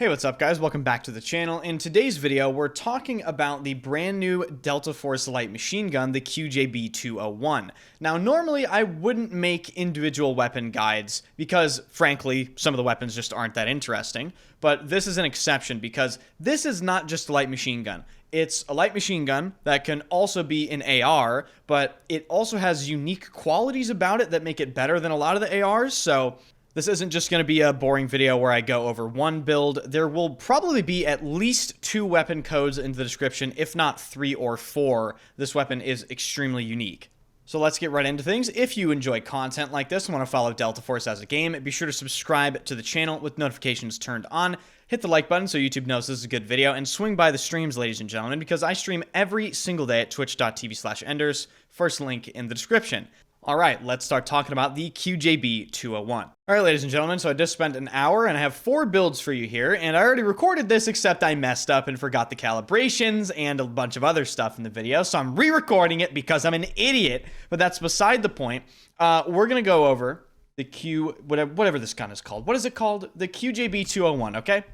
Hey, what's up guys? Welcome back to the channel. In today's video, we're talking about the brand new Delta Force light machine gun, the QJB201. Now, normally I wouldn't make individual weapon guides because, frankly, some of the weapons just aren't that interesting. But this is an exception because this is not just a light machine gun. It's a light machine gun that can also be an AR, but it also has unique qualities about it that make it better than a lot of the ARs, so this isn't just going to be a boring video where I go over one build. There will probably be at least 2 weapon codes in the description, if not 3 or 4. This weapon is extremely unique. So let's get right into things. If you enjoy content like this and want to follow Delta Force as a game, be sure to subscribe to the channel with notifications turned on. Hit the like button so YouTube knows this is a good video, and swing by the streams, ladies and gentlemen, because I stream every single day at twitch.tv/enders. First link in the description. All right, let's start talking about the QJB201. All right, ladies and gentlemen, so I just spent an hour and I have 4 builds for you here, and I already recorded this except I messed up and forgot the calibrations and a bunch of other stuff in the video, so I'm re-recording it because I'm an idiot, but that's beside the point. We're going to go over the whatever this gun is called. What is it called? The QJB201, okay?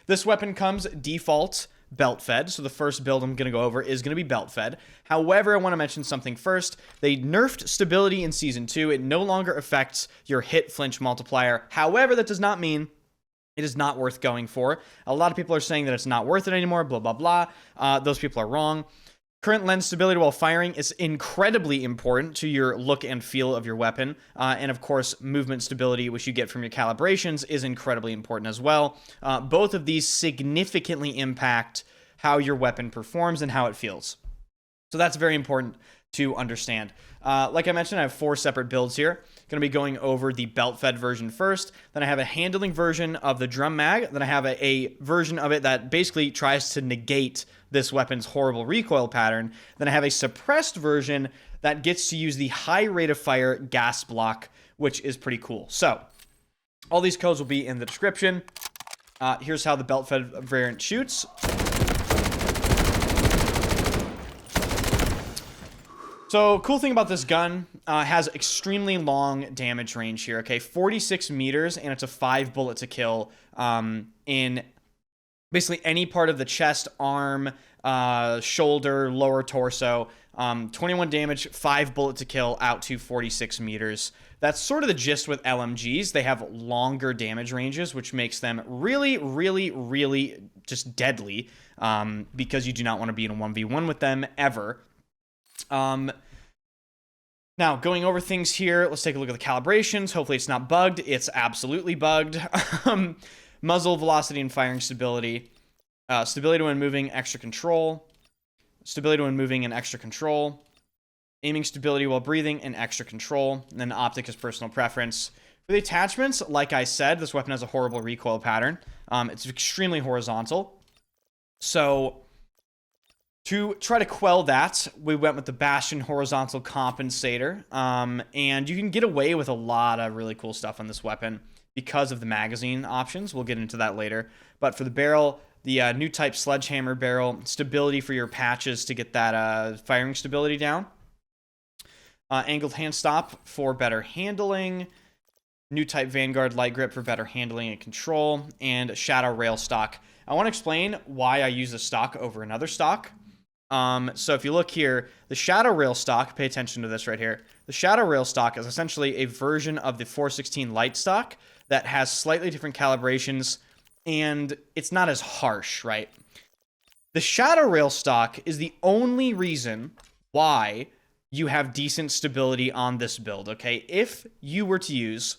This weapon comes default belt fed, so the first build I'm going to go over is going to be belt fed. However, I want to mention something first. They nerfed stability in Season 2. It no longer affects your hit flinch multiplier. However, that does not mean it is not worth going for. A lot of people are saying that it's not worth it anymore, blah, blah, blah. Those people are wrong. Current lens stability while firing is incredibly important to your look and feel of your weapon. And of course, movement stability, which you get from your calibrations, is incredibly important as well. Both of these significantly impact how your weapon performs and how it feels. So that's very important to understand. Like I mentioned, I have 4 separate builds here. Going to be going over the belt-fed version first. Then I have a handling version of the drum mag. Then I have a version of it that basically tries to negate this weapon's horrible recoil pattern. Then I have a suppressed version that gets to use the high rate of fire gas block, which is pretty cool. So all these codes will be in the description. Here's how the belt-fed variant shoots. So, cool thing about this gun, has extremely long damage range here, okay? 46 meters, and it's a 5 bullet to kill in basically any part of the chest, arm, shoulder, lower torso. 21 damage, 5 bullet to kill out to 46 meters. That's sort of the gist with LMGs. They have longer damage ranges, which makes them really, really, really just deadly because you do not want to be in a 1v1 with them ever. Now, going over things here, let's take a look at the calibrations. Hopefully it's not bugged. It's absolutely bugged. Muzzle velocity and firing stability. Stability when moving, extra control. Stability when moving and extra control. Aiming stability while breathing and extra control. And then optic is personal preference. For the attachments, like I said, this weapon has a horrible recoil pattern. It's extremely horizontal. So to try to quell that, we went with the Bastion horizontal compensator, and you can get away with a lot of really cool stuff on this weapon because of the magazine options. We'll get into that later. But for the barrel, the new type sledgehammer barrel, stability for your patches to get that firing stability down. Angled hand stop for better handling. New type Vanguard light grip for better handling and control. And shadow rail stock. I want to explain why I use this stock over another stock. So if you look here, the shadow rail stock, pay attention to this right here. The shadow rail stock is essentially a version of the 416 light stock that has slightly different calibrations, and it's not as harsh, right? The shadow rail stock is the only reason why you have decent stability on this build, okay? If you were to use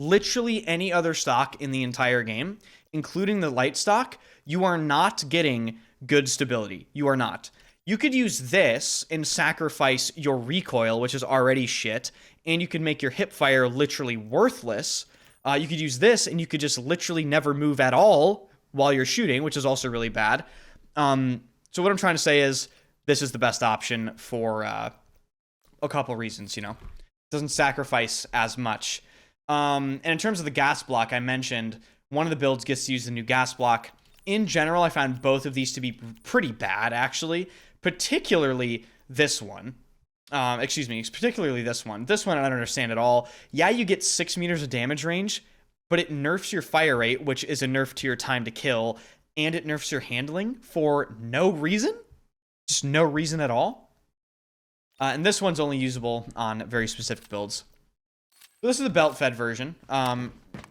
literally any other stock in the entire game, including the light stock, you are not getting good stability. You are not. You could use this and sacrifice your recoil, which is already shit, and you could make your hip fire literally worthless. You could use this and you could just literally never move at all while you're shooting, which is also really bad. So what I'm trying to say is this is the best option for a couple reasons, you know. It doesn't sacrifice as much. And in terms of the gas block, I mentioned one of the builds gets to use the new gas block. In general, I found both of these to be pretty bad, actually. Particularly this one. Particularly this one. This one I don't understand at all. Yeah, you get 6 meters of damage range, but it nerfs your fire rate, which is a nerf to your time to kill, and it nerfs your handling for no reason. Just no reason at all. And this one's only usable on very specific builds. So this is the belt-fed version.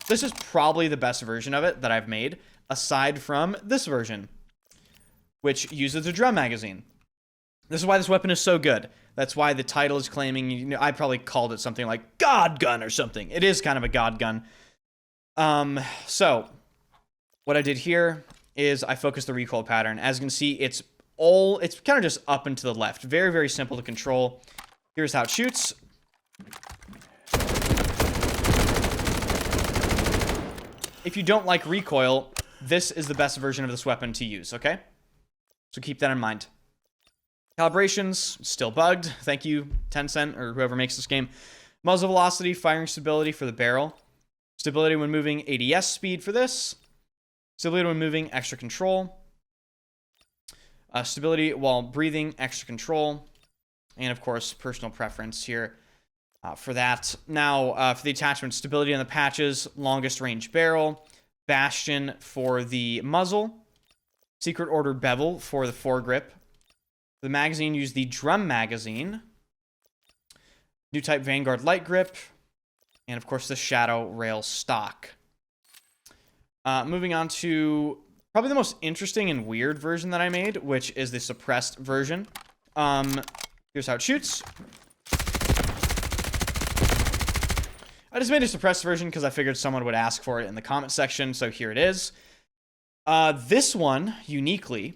This is probably the best version of it that I've made, aside from this version, which uses a drum magazine. This is why this weapon is so good. That's why the title is claiming, you know, I probably called it something like God Gun or something. It is kind of a God Gun. So what I did here is I focused the recoil pattern. As you can see, it's kind of just up and to the left. Very, very simple to control. Here's how it shoots. If you don't like recoil, this is the best version of this weapon to use, okay? So keep that in mind. Calibrations, still bugged. Thank you, Tencent, or whoever makes this game. Muzzle velocity, firing stability for the barrel. Stability when moving, ADS speed for this. Stability when moving, extra control. Stability while breathing, extra control. And, of course, personal preference here for that. Now, for the attachment, stability on the patches, longest range barrel. Bastion for the muzzle. Secret order bevel for the foregrip. The magazine, use the drum magazine. New type Vanguard light grip. And, of course, the shadow rail stock. Moving on to probably the most interesting and weird version that I made, which is the suppressed version. Here's how it shoots. I just made a suppressed version because I figured someone would ask for it in the comment section, so here it is. This one, uniquely,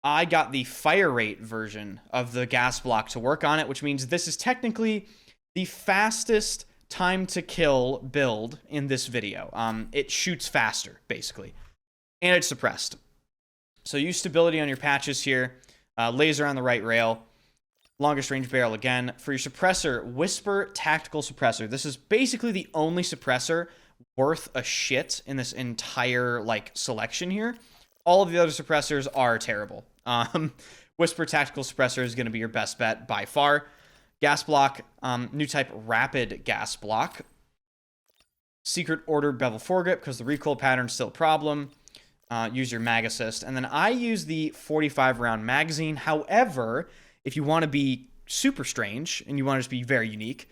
I got the fire rate version of the gas block to work on it, which means this is technically the fastest time to kill build in this video. It shoots faster, basically. And it's suppressed. So use stability on your patches here. Laser on the right rail. Longest range barrel again. For your suppressor, Whisper Tactical Suppressor. This is basically the only suppressor worth a shit in this entire, like, selection here. All of the other suppressors are terrible. Whisper Tactical Suppressor is going to be your best bet by far. Gas block, new type Rapid Gas Block. Secret Order Bevel Foregrip, because the recoil pattern's still a problem. Use your mag assist. And then I use the 45 round magazine. However, if you want to be super strange and you want to just be very unique,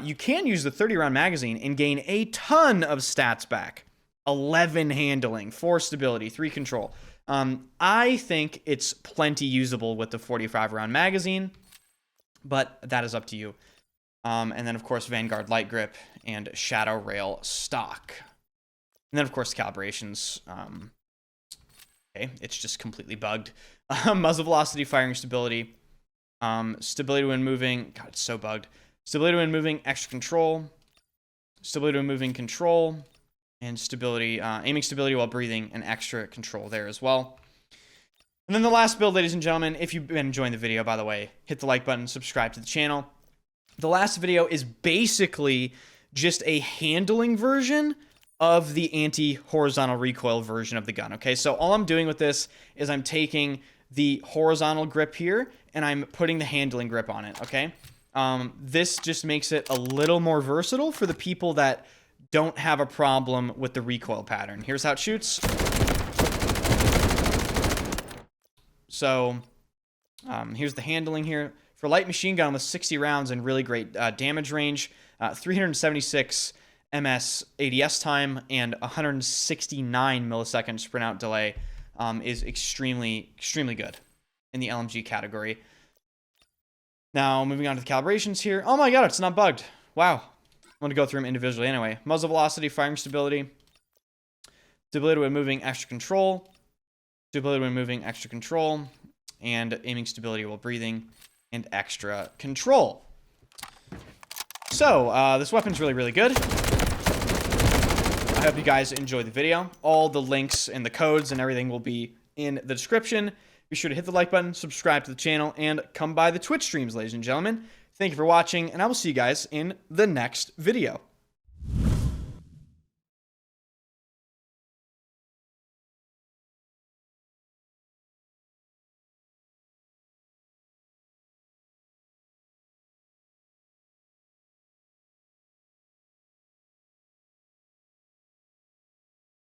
you can use the 30 round magazine and gain a ton of stats back. 11 handling, 4 stability, 3 control. I think it's plenty usable with the 45 round magazine, but that is up to you. And then, of course, Vanguard light grip and shadow rail stock. And then, of course, the calibrations. Okay, it's just completely bugged. Muzzle velocity, firing stability. Stability when moving. God, it's so bugged. Stability when moving, extra control. Stability when moving, control. And stability, aiming stability while breathing, and extra control there as well. And then the last build, ladies and gentlemen, if you've been enjoying the video, by the way, hit the like button, subscribe to the channel. The last video is basically just a handling version of the anti-horizontal recoil version of the gun, okay? So all I'm doing with this is I'm taking the horizontal grip here, and I'm putting the handling grip on it, okay? This just makes it a little more versatile for the people that don't have a problem with the recoil pattern. Here's how it shoots. So, here's the handling here. For light machine gun with 60 rounds and really great damage range, 376 ms ADS time and 169 millisecond sprint out delay is extremely, extremely good in the LMG category. Now, moving on to the calibrations here. Oh my god, it's not bugged. Wow. I'm going to go through them individually anyway. Muzzle velocity, firing stability. Stability when moving, extra control. Stability when moving, extra control. And aiming stability while breathing, and extra control. So, this weapon's really, really good. I hope you guys enjoyed the video. All the links and the codes and everything will be in the description. Be sure to hit the like button, subscribe to the channel, and come by the Twitch streams, ladies and gentlemen. Thank you for watching, and I will see you guys in the next video.